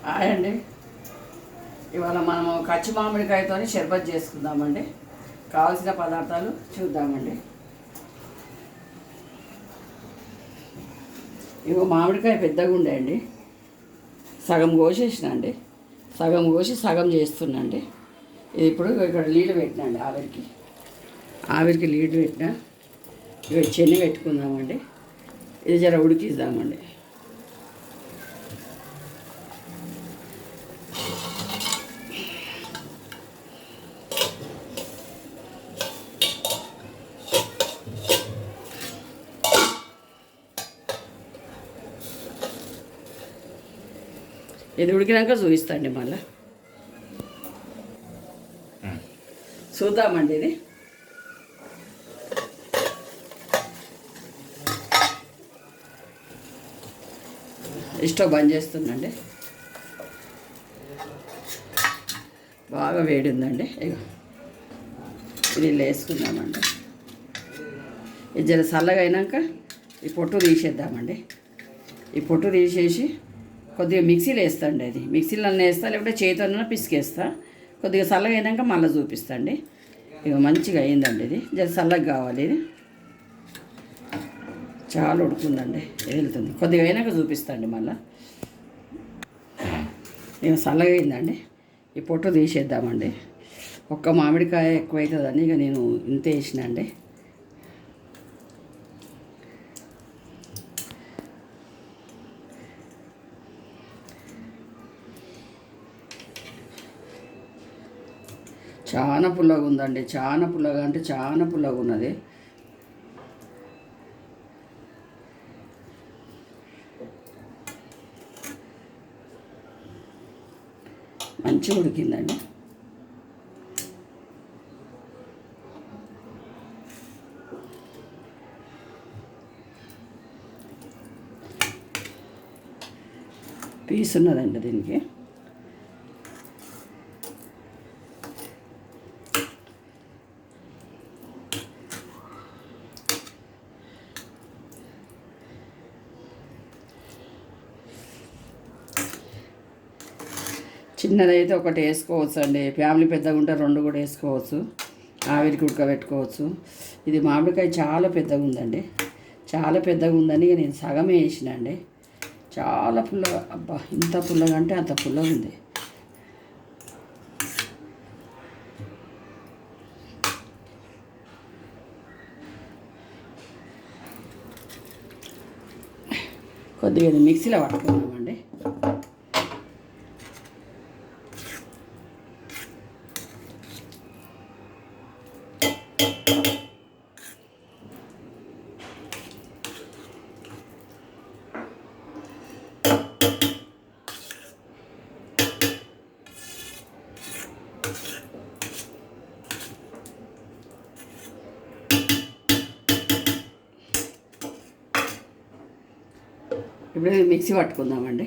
Hi అండి. ఇవాళ మనము కచ్చి మామిడికాయతో షర్బత్ చేసుకుందామండి. కావాల్సిన పదార్థాలు చూద్దామండి. ఇగో మామిడికాయ పెద్దగా ఉండే అండి, సగం కోసేసిన అండి. సగం కోసి సగం చేస్తున్నాండి. ఇది ఇప్పుడు ఇక్కడ నీళ్ళు పెట్టినా అండి, ఆవిరికి నీళ్ళు పెట్టినా. ఇక చెన్ని పెట్టుకుందామండి. ఇది జర ఉడికిద్దామండి. ఇది ఉడికినాక చూపిస్తాండి. మళ్ళీ చూద్దామండి. ఇది స్టవ్ బంద్ చేస్తుందండి. బాగా వేడి ఉందండి. ఇక ఇది వేసుకుందామండి. ఇది జర చల్లగా అయినాక ఈ పొట్టు తీసేద్దామండి. ఈ పొట్టు తీసేసి కొద్దిగా మిక్సీలో వేస్తాండి. అది మిక్సీలో వేస్తా, లేకపోతే చేతితో పిసికేస్తా. కొద్దిగా చల్లగా అయినాక మళ్ళీ చూపిస్తాండి. ఇక మంచిగా అయిందండి. ఇది జర చల్లగా కావాలి. ఇది చాలా ఉడుకుందండి, వెళ్తుంది. కొద్దిగా అయినాక చూపిస్తాండి మళ్ళీ. ఇక చల్లగా అయిందండి. ఈ పొట్టు తీసేద్దామండి. ఒక్క మామిడికాయ ఎక్కువ అవుతుందని ఇక నేను ఇంత వేసిన అండి. చాలా పుల్లగా ఉందండి, చాలా పుల్లగా అంటే చాలా పుల్లగా ఉన్నది. మంచిగా ఉడికిందండి. పీస్ ఉన్నదండి దీనికి. చిన్నదైతే ఒకటి వేసుకోవచ్చు అండి. ఫ్యామిలీ పెద్దగా ఉంటే రెండు కూడా వేసుకోవచ్చు. ఆవిరికి ఉడకబెట్టుకోవచ్చు. ఇది మామిడికాయ చాలా పెద్దగా ఉందండి, చాలా పెద్దగా ఉందని నేను సగమే వేసిన అండి. చాలా పుల్లగా, అబ్బా ఇంత పుల్లగా అంటే అంత పుల్లగా ఉంది. కొద్దిగా మిక్సీలో పట్టుకున్నామండి. ఇప్పుడు మిక్సీ పట్టుకుందామండి.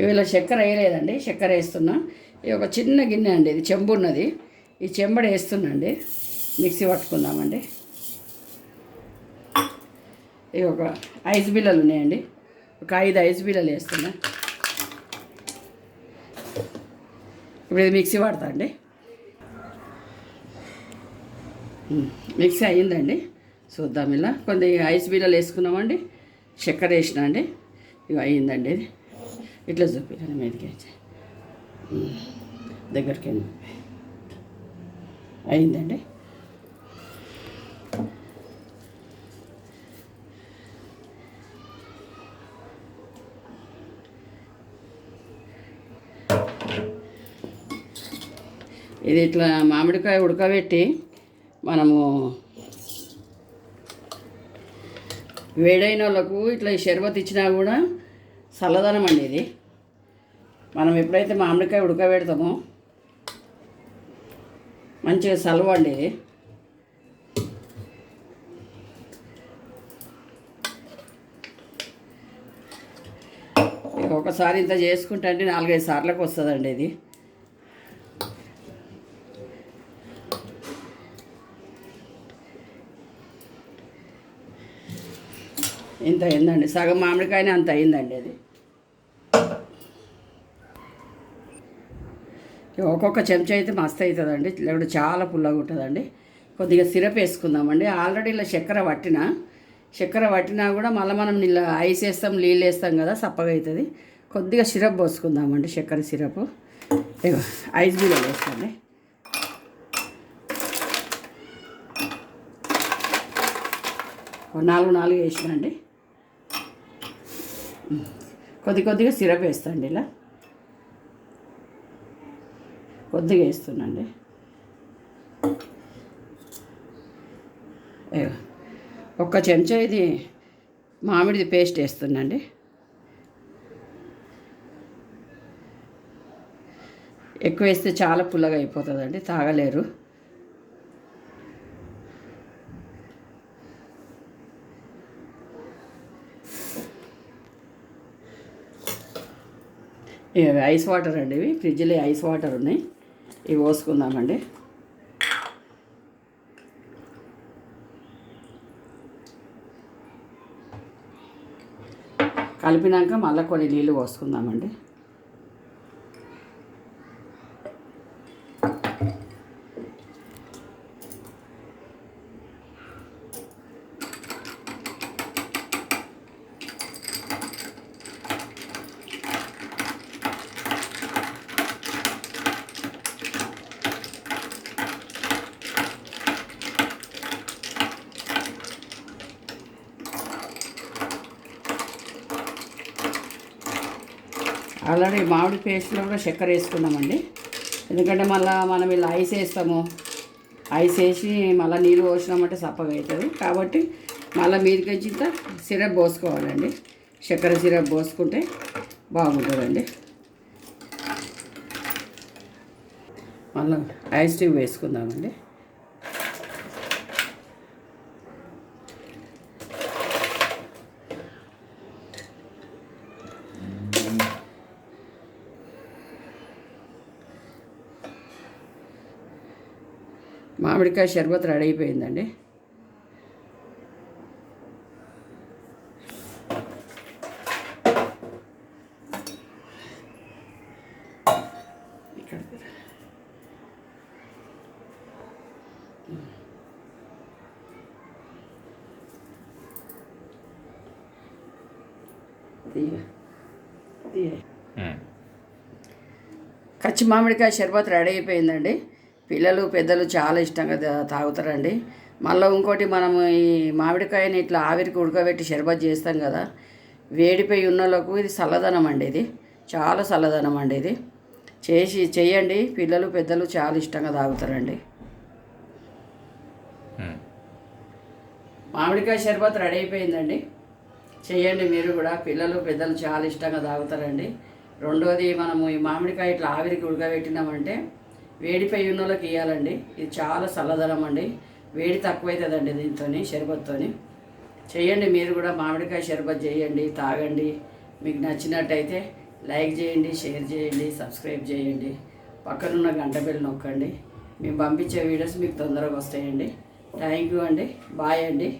ఇవాళ చక్కెర వేయలేదండి, చక్కెర వేస్తున్నా. ఇది ఒక చిన్న గిన్నె అండి, ఇది చెంబు ఉన్నది. ఈ చెంబడ వేస్తున్నా అండి. మిక్సీ పట్టుకుందామండి. ఇవి ఒక 5 బిళ్ళలు ఉన్నాయండి, ఒక 5 ఐస్ బిళ్ళలు వేస్తున్నా. ఇప్పుడు ఇది మిక్సీ పడతా అండి. మిక్సీ అయ్యిందండి. చూద్దాం. ఇలా కొన్ని ఐస్ బిళ్ళలు వేసుకున్నామండి, చక్కెర వేసిన అండి. ఇవి అయ్యిందండి. ఇది ఇట్లా చూపించండి, మీదకి దగ్గరికి అయిందండి. ఇది ఇట్లా మామిడికాయ ఉడకబెట్టి మనము వేడైన వాళ్ళకు ఇట్లా ఈ షర్బత్ ఇచ్చినా కూడా చల్లదనం అండి. ఇది మనం ఎప్పుడైతే మామిడికాయ ఉడకబెడతామో మంచిగా చల్లవండి. ఇది ఒకసారి ఇంత చేసుకుంటే అంటే 4-5 సార్లకు వస్తుందండి. ఇది ఇంత అయిందండి, సగం మామిడికాయనే అంత అయిందండి అది. ఒక్కొక్క చెంచా అయితే మస్తు అవుతుందండి, లేకపోతే చాలా పుల్లగా ఉంటుందండి. కొద్దిగా సిరప్ వేసుకుందామండి. ఆల్రెడీ ఇలా చక్కెర పట్టినా కూడా మళ్ళీ మనం ఇలా ఐస్ వేస్తాం, నీళ్ళు వేస్తాం కదా, సప్పగా అవుతుంది. కొద్దిగా సిరప్ పోసుకుందామండి, చక్కెర సిరప్. ఐస్ బీలో వేసుకోండి. నాలుగు వేసినండి. కొద్దిగా సిరప్ వేస్తాండి, ఇలా కొద్దిగా వేస్తున్నాండి. ఒక్క చెంచా ఇది మామిడిది పేస్ట్ వేస్తున్నాండి. ఎక్కువ వేస్తే చాలా పుల్లగా అయిపోతుందండి, తాగలేరు. ఇవి ఐస్ వాటర్ అండి, ఇవి ఫ్రిడ్జ్లో ఐస్ వాటర్ ఉన్నాయి, ఇవి పోసుకుందామండి. కలిపినాక మళ్ళీ కొన్ని నీళ్ళు పోసుకుందామండి. ఆల్రెడీ మామిడి పేస్ట్లో కూడా చక్కెర వేసుకున్నామండి, ఎందుకంటే మళ్ళీ మనం ఇలా ఐస్ వేస్తాము, ఐస్ వేసి మళ్ళీ నీళ్ళు పోసినామంటే సప్పగా అవుతుంది. కాబట్టి మళ్ళీ మీదకి ఇంత సిరప్ పోసుకోవాలండి, చక్కెర సిరప్ పోసుకుంటే బాగుంటుందండి. మళ్ళీ ఐస్ ట్యూబ్ వేసుకుందామండి. మామిడికాయ షర్బత్ రెడీ అయిపోయిందండి. కచ్చి మామిడికాయ షర్బత్ రెడీ అయిపోయిందండి. పిల్లలు పెద్దలు చాలా ఇష్టంగా తాగుతారండి. మళ్ళీ ఇంకోటి మనము ఈ మామిడికాయని ఇట్లా ఆవిరికి ఉడకబెట్టి షర్బత్ చేస్తాం కదా, వేడిపోయి ఉన్నోళ్ళకు ఇది చల్లదనం అండి, ఇది చాలా చల్లదనం అండి. ఇది చేయండి, పిల్లలు పెద్దలు చాలా ఇష్టంగా తాగుతారండి. మామిడికాయ షర్బత్ రెడీ అయిపోయిందండి, చేయండి మీరు కూడా. పిల్లలు పెద్దలు చాలా ఇష్టంగా తాగుతారండి. రెండోది, మనము ఈ మామిడికాయ ఇట్లా ఆవిరికి ఉడకబెట్టినామంటే వేడిపై ఉన్నోళ్ళకి ఇవ్వాలండి. ఇది చాలా చల్లదనం అండి, వేడి తక్కువవుతుందండి దీంతో, షర్బత్తో. చేయండి మీరు కూడా, మామిడికాయ షర్బత్ చేయండి, తాగండి. మీకు నచ్చినట్టయితే లైక్ చేయండి, షేర్ చేయండి, సబ్స్క్రైబ్ చేయండి, పక్కనున్న గంట బెల్ నొక్కండి. మేము పంపించే వీడియోస్ మీకు తొందరగా వస్తాయండి. థ్యాంక్ యూ అండి, బాయ్ అండి.